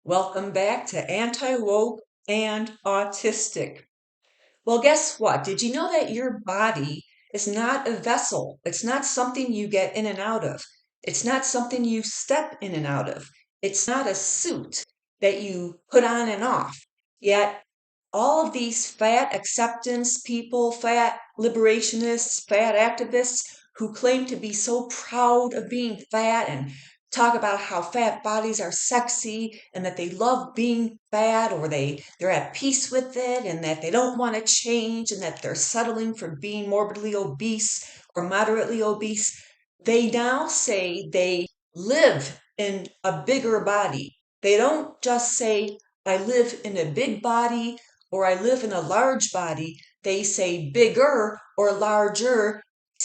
Welcome back to Anti-Woke and Autistic. Well, guess what? Did you know that your body is not a vessel? It's not something you get in and out of. It's not something you step in and out of. It's not a suit that you put on and off. Yet, all of these fat acceptance people, fat liberationists, fat activists who claim to be so proud of being fat and talk about how fat bodies are sexy and that they love being fat or they're at peace with it and that they don't want to change and that they're settling for being morbidly obese or moderately obese. They now say they live in a bigger body. They don't just say, I live in a big body or I live in a large body. They say bigger or larger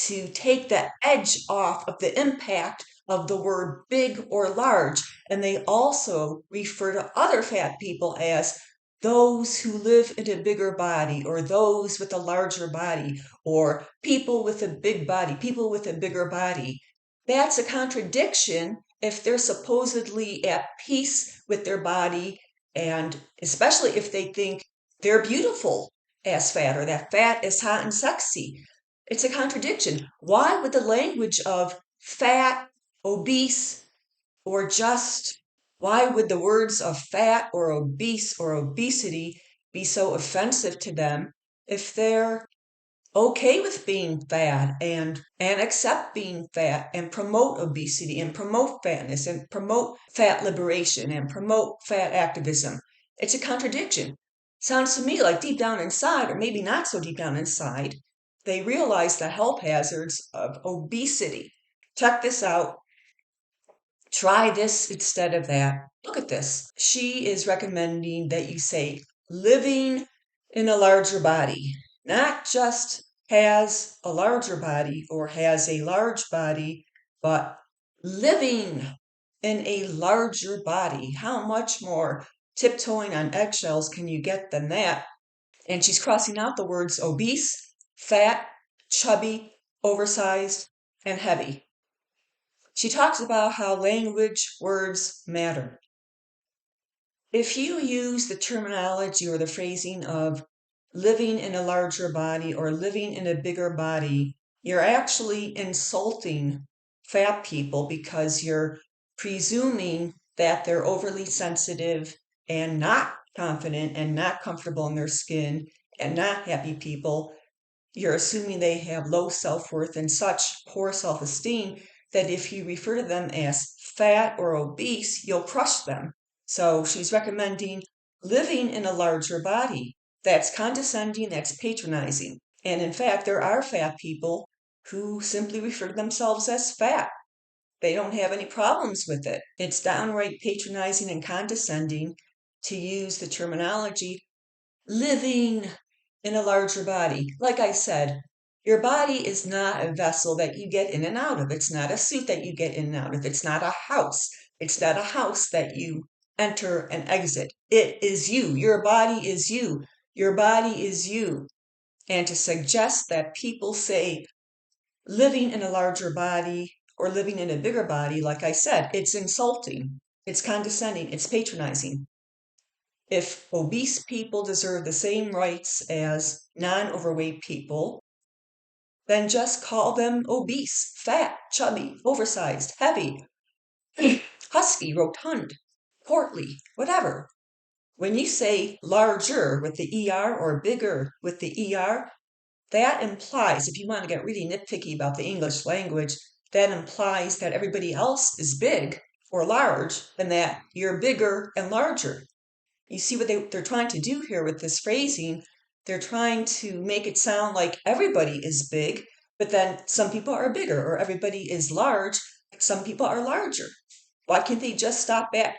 to take the edge off of the impact of the word big or large. And they also refer to other fat people as those who live in a bigger body or those with a larger body or people with a big body, people with a bigger body. That's a contradiction if they're supposedly at peace with their body and especially if they think they're beautiful as fat or that fat is hot and sexy. It's a contradiction. Why would the language of fat, obese, or just why would the words of fat or obese or obesity be so offensive to them if they're okay with being fat and accept being fat and promote obesity and promote fatness and promote fat liberation and promote fat activism? It's a contradiction. Sounds to me like deep down inside, or maybe not so deep down inside, they realize the health hazards of obesity. Check this out. Try this instead of that. Look at this. She is recommending that you say living in a larger body, not just has a larger body or has a large body, but living in a larger body. How much more tiptoeing on eggshells can you get than that? And she's crossing out the words obese, fat, chubby, oversized, and heavy. She talks about how language, words matter. If you use the terminology or the phrasing of living in a larger body or living in a bigger body, you're actually insulting fat people because you're presuming that they're overly sensitive and not confident and not comfortable in their skin and not happy people. You're assuming they have low self-worth and such poor self-esteem that if you refer to them as fat or obese, you'll crush them. So she's recommending living in a larger body. That's condescending, that's patronizing. And in fact, there are fat people who simply refer to themselves as fat. They don't have any problems with it. It's downright patronizing and condescending to use the terminology living in a larger body. Like I said, your body is not a vessel that you get in and out of. It's not a suit that you get in and out of. It's not a house. It's not a house that you enter and exit. It is you. Your body is you. Your body is you. And to suggest that people say living in a larger body or living in a bigger body, like I said, it's insulting. It's condescending. It's patronizing. If obese people deserve the same rights as non-overweight people, then just call them obese, fat, chubby, oversized, heavy, husky, rotund, portly, whatever. When you say larger with the ER or bigger with the ER, that implies, if you want to get really nitpicky about the English language, that implies that everybody else is big or large and that you're bigger and larger. You see what they're trying to do here with this phrasing? They're trying to make it sound like everybody is big, but then some people are bigger, or everybody is large, some people are larger. Why can't they just stop at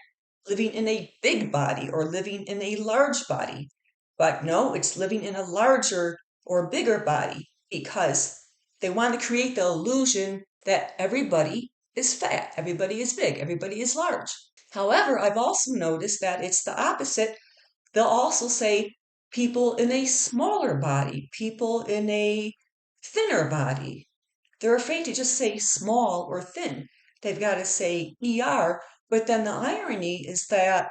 living in a big body or living in a large body? But no, it's living in a larger or bigger body because they want to create the illusion that everybody is fat, everybody is big, everybody is large. However, I've also noticed that it's the opposite. They'll also say people in a smaller body, people in a thinner body. They're afraid to just say small or thin. They've got to say ER, but then the irony is that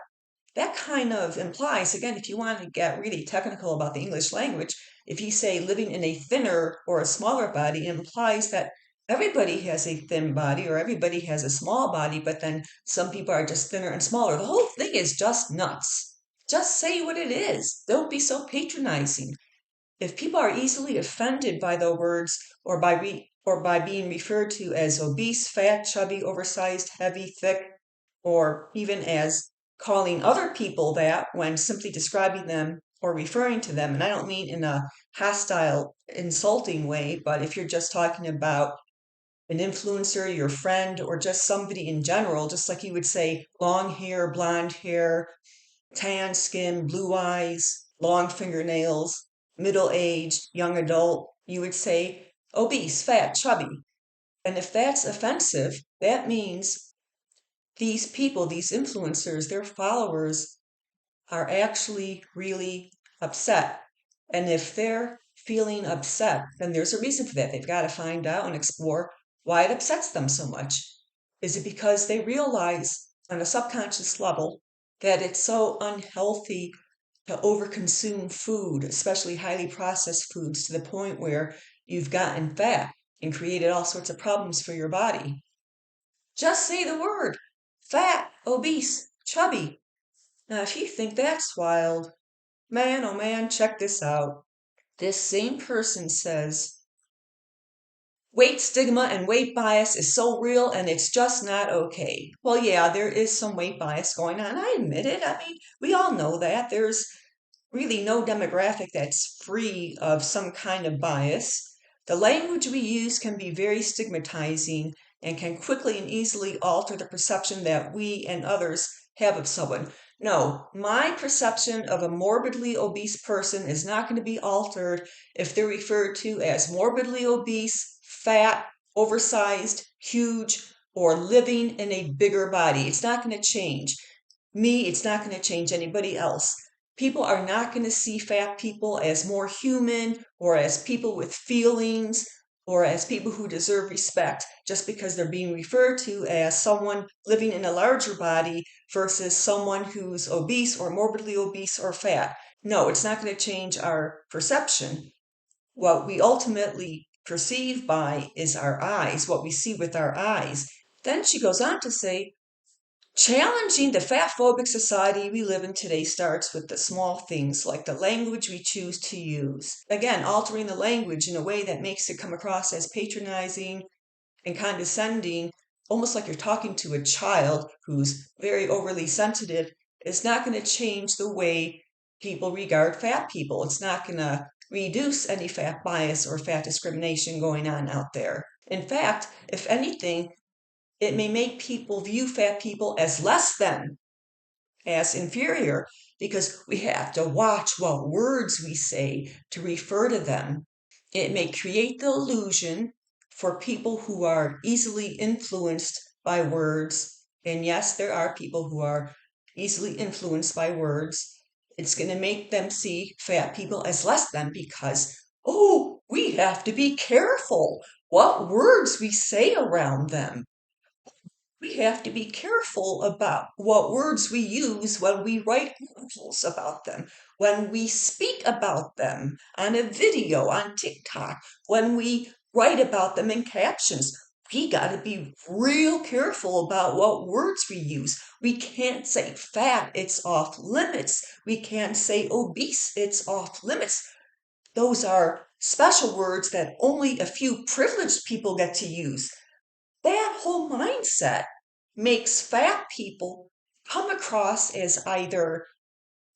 That kind of implies, again, if you want to get really technical about the English language, if you say living in a thinner or a smaller body, it implies that everybody has a thin body or everybody has a small body, but then some people are just thinner and smaller. The whole thing is just nuts. Just say what it is. Don't be so patronizing. If people are easily offended by the words or by being referred to as obese, fat, chubby, oversized, heavy, thick, or even as calling other people that when simply describing them or referring to them, and I don't mean in a hostile, insulting way, but if you're just talking about an influencer, your friend, or just somebody in general, just like you would say long hair, blonde hair, tan skin, blue eyes, long fingernails, middle aged, young adult, you would say obese, fat, chubby. And if that's offensive, that means these people, these influencers, their followers are actually really upset. And if they're feeling upset, then there's a reason for that. They've got to find out and explore why it upsets them so much. Is it because they realize on a subconscious level that it's so unhealthy to overconsume food, especially highly processed foods, to the point where you've gotten fat and created all sorts of problems for your body? Just say the word fat, obese, chubby. Now, if you think that's wild, man, oh man, check this out. This same person says weight stigma and weight bias is so real and it's just not okay. Well, yeah, there is some weight bias going on. I admit it. I mean, we all know that. There's really no demographic that's free of some kind of bias. The language we use can be very stigmatizing and can quickly and easily alter the perception that we and others have of someone. No, my perception of a morbidly obese person is not going to be altered if they're referred to as morbidly obese, fat, oversized, huge, or living in a bigger body. It's not going to change me, it's not going to change anybody else. People are not going to see fat people as more human or as people with feelings or as people who deserve respect just because they're being referred to as someone living in a larger body versus someone who's obese or morbidly obese or fat. No, it's not going to change our perception. What we ultimately perceive by is our eyes, what we see with our eyes. Then she goes on to say, challenging the fat phobic society we live in today starts with the small things like the language we choose to use. Again, altering the language in a way that makes it come across as patronizing and condescending, almost like you're talking to a child who's very overly sensitive, is not going to change the way people regard fat people. It's not going to reduce any fat bias or fat discrimination going on out there. In fact, if anything, it may make people view fat people as less than, as inferior, because we have to watch what words we say to refer to them. It may create the illusion for people who are easily influenced by words, and yes, there are people who are easily influenced by words. It's going to make them see fat people as less than because, oh, we have to be careful what words we say around them. We have to be careful about what words we use when we write articles about them, when we speak about them on a video on TikTok, when we write about them in captions. We got to be real careful about what words we use. We can't say fat, it's off limits. We can't say obese, it's off limits. Those are special words that only a few privileged people get to use. That whole mindset makes fat people come across as either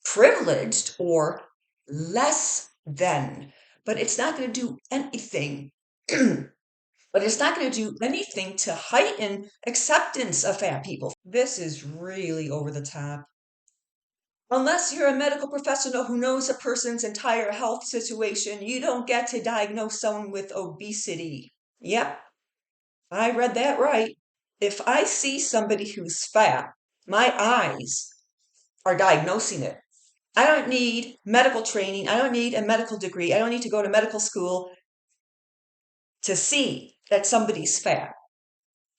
privileged or less than. But it's not going to do anything. But it's not going to do anything to heighten acceptance of fat people. This is really over the top. Unless you're a medical professional who knows a person's entire health situation, you don't get to diagnose someone with obesity. Yep, I read that right. If I see somebody who's fat, my eyes are diagnosing it. I don't need medical training. I don't need a medical degree. I don't need to go to medical school to see that somebody's fat.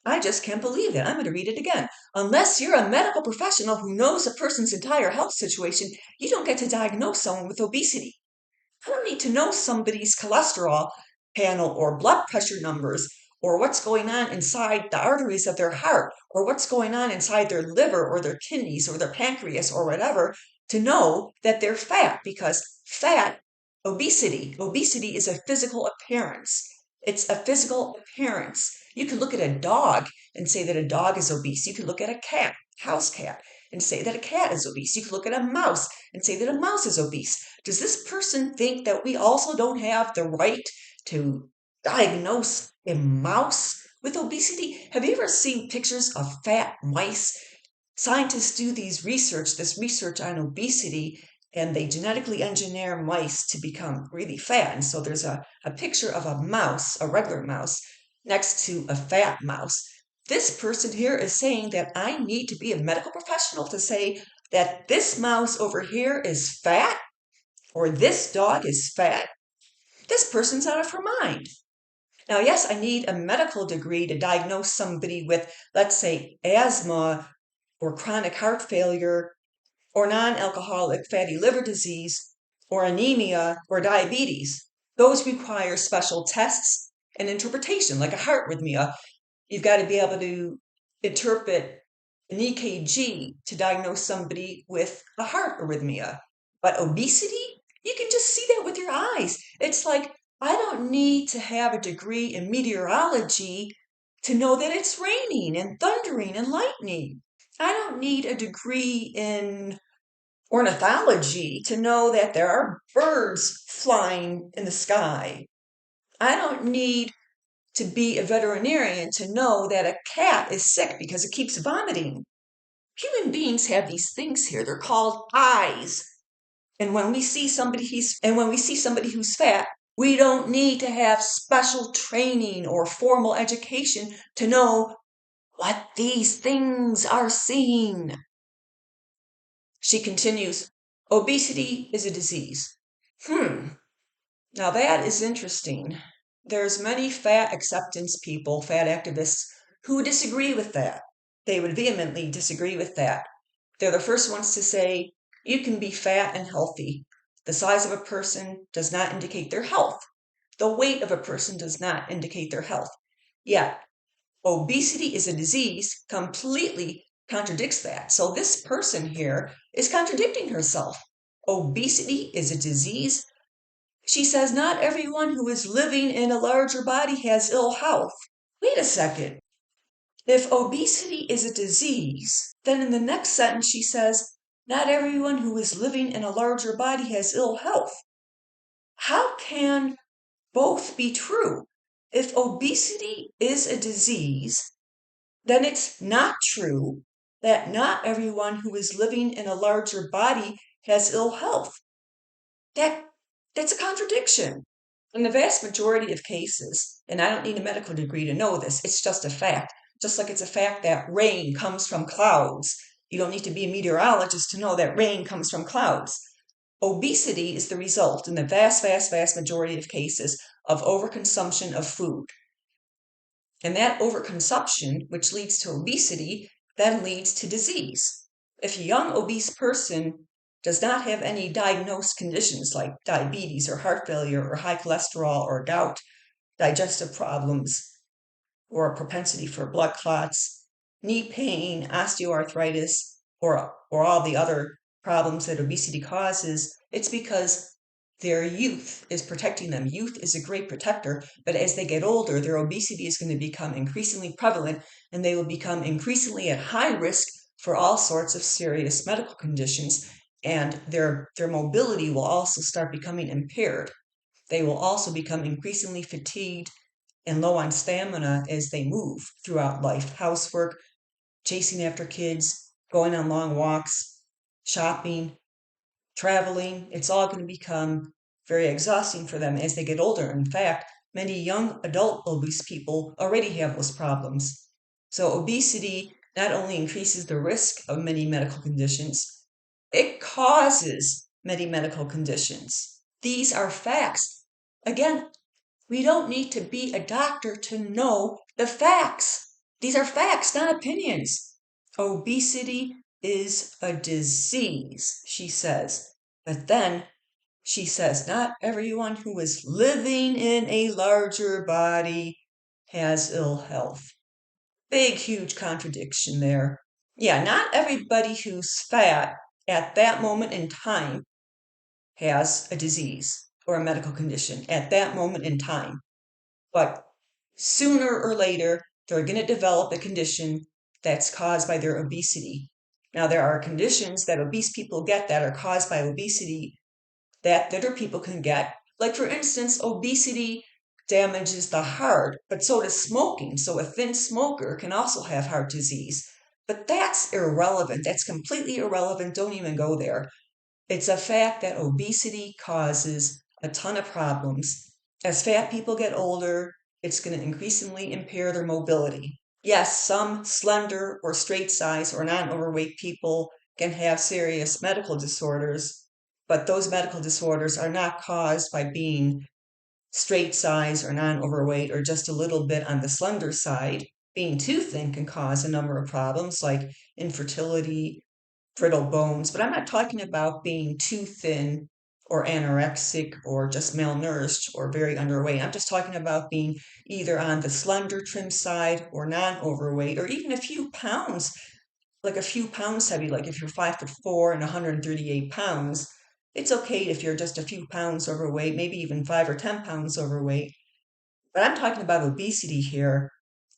I just can't believe that. I'm going to read it again. Unless you're a medical professional who knows a person's entire health situation, you don't get to diagnose someone with obesity. I don't need to know somebody's cholesterol panel or blood pressure numbers or what's going on inside the arteries of their heart or what's going on inside their liver or their kidneys or their pancreas or whatever to know that they're fat, because obesity is a physical appearance. It's a physical appearance. You can look at a dog and say that a dog is obese. You can look at a cat, house cat, and say that a cat is obese. You can look at a mouse and say that a mouse is obese. Does this person think that we also don't have the right to diagnose a mouse with obesity? Have you ever seen pictures of fat mice? Scientists do this research on obesity, and they genetically engineer mice to become really fat. And so there's a picture of a mouse, a regular mouse, next to a fat mouse. This person here is saying that I need to be a medical professional to say that this mouse over here is fat or this dog is fat. This person's out of her mind. Now, yes, I need a medical degree to diagnose somebody with, let's say, asthma or chronic heart failure or non-alcoholic fatty liver disease or anemia or diabetes. Those require special tests and interpretation, like a heart arrhythmia. You've got to be able to interpret an EKG to diagnose somebody with a heart arrhythmia. But obesity, you can just see that with your eyes. It's like, I don't need to have a degree in meteorology to know that it's raining and thundering and lightning. I don't need a degree in ornithology to know that there are birds flying in the sky. I don't need to be a veterinarian to know that a cat is sick because it keeps vomiting. Human beings have these things here. They're called eyes. And when we see somebody who's fat, we don't need to have special training or formal education to know what these things are seeing. She continues, obesity is a disease. Now that is interesting. There's many fat acceptance people, fat activists, who disagree with that. They would vehemently disagree with that. They're the first ones to say, you can be fat and healthy. The size of a person does not indicate their health. The weight of a person does not indicate their health. Yet, obesity is a disease completely contradicts that. So this person here is contradicting herself. Obesity is a disease. She says not everyone who is living in a larger body has ill health. Wait a second. If obesity is a disease, then in the next sentence she says, not everyone who is living in a larger body has ill health. How can both be true? If obesity is a disease, then it's not true that not everyone who is living in a larger body has ill health. That's a contradiction. In the vast majority of cases, and I don't need a medical degree to know this, it's just a fact. Just like it's a fact that rain comes from clouds. You don't need to be a meteorologist to know that rain comes from clouds. Obesity is the result, in the vast majority of cases, of overconsumption of food. And that overconsumption, which leads to obesity, then leads to disease. If a young obese person does not have any diagnosed conditions like diabetes or heart failure or high cholesterol or gout, digestive problems, or a propensity for blood clots, knee pain, osteoarthritis, or all the other problems that obesity causes, it's because their youth is protecting them. Youth is a great protector, but as they get older, their obesity is going to become increasingly prevalent and they will become increasingly at high risk for all sorts of serious medical conditions, and their mobility will also start becoming impaired. They will also become increasingly fatigued and low on stamina as they move throughout life. Housework, chasing after kids, going on long walks, shopping, traveling, it's all going to become very exhausting for them as they get older. In fact, many young adult obese people already have those problems. So obesity not only increases the risk of many medical conditions, it causes many medical conditions. These are facts. Again, we don't need to be a doctor to know the facts. These are facts, not opinions. Obesity is a disease, she says. But then she says, not everyone who is living in a larger body has ill health. Big, huge contradiction there. Yeah, not everybody who's fat at that moment in time has a disease or a medical condition at that moment in time. But sooner or later, they're going to develop a condition that's caused by their obesity. Now, there are conditions that obese people get that are caused by obesity that thinner people can get. Like, for instance, obesity damages the heart, but so does smoking. So a thin smoker can also have heart disease. But that's irrelevant. That's completely irrelevant. Don't even go there. It's a fact that obesity causes a ton of problems. As fat people get older, it's going to increasingly impair their mobility. Yes, some slender or straight size or non overweight people can have serious medical disorders, but those medical disorders are not caused by being straight size or non overweight or just a little bit on the slender side. Being too thin can cause a number of problems like infertility, brittle bones, but I'm not talking about being too thin or anorexic or just malnourished or very underweight. I'm just talking about being either on the slender, trim side or non overweight, or even a few pounds, like a few pounds heavy. Like if you're 5'4" and 138 pounds, it's okay if you're just a few pounds overweight, maybe even 5 or 10 pounds overweight. But I'm talking about obesity here.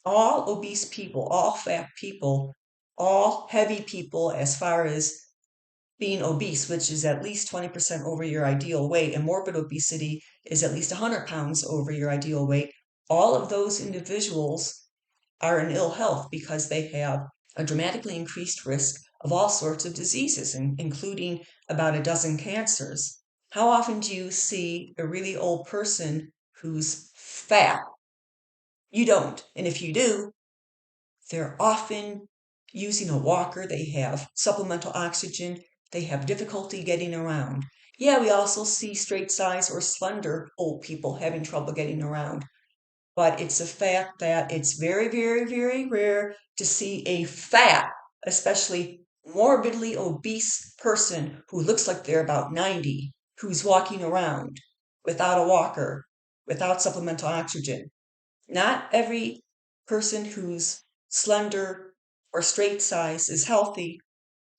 All obese people, all fat people, all heavy people, as far as being obese, which is at least 20% over your ideal weight, and morbid obesity is at least 100 pounds over your ideal weight, all of those individuals are in ill health because they have a dramatically increased risk of all sorts of diseases, including about a dozen cancers. How often do you see a really old person who's fat? You don't. And if you do, they're often using a walker, they have supplemental oxygen, they have difficulty getting around. Yeah, we also see straight size or slender old people having trouble getting around, but it's a fact that it's very, very, very rare to see a fat, especially morbidly obese person who looks like they're about 90, who's walking around without a walker, without supplemental oxygen. Not every person who's slender or straight size is healthy,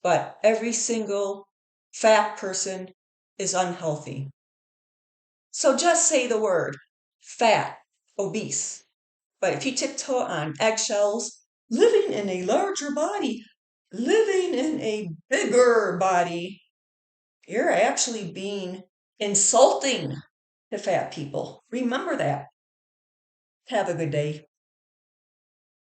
but every single fat person is unhealthy. So just say the word fat, obese. But if you tiptoe on eggshells, living in a larger body, living in a bigger body, you're actually being insulting to fat people. Remember that. Have a good day.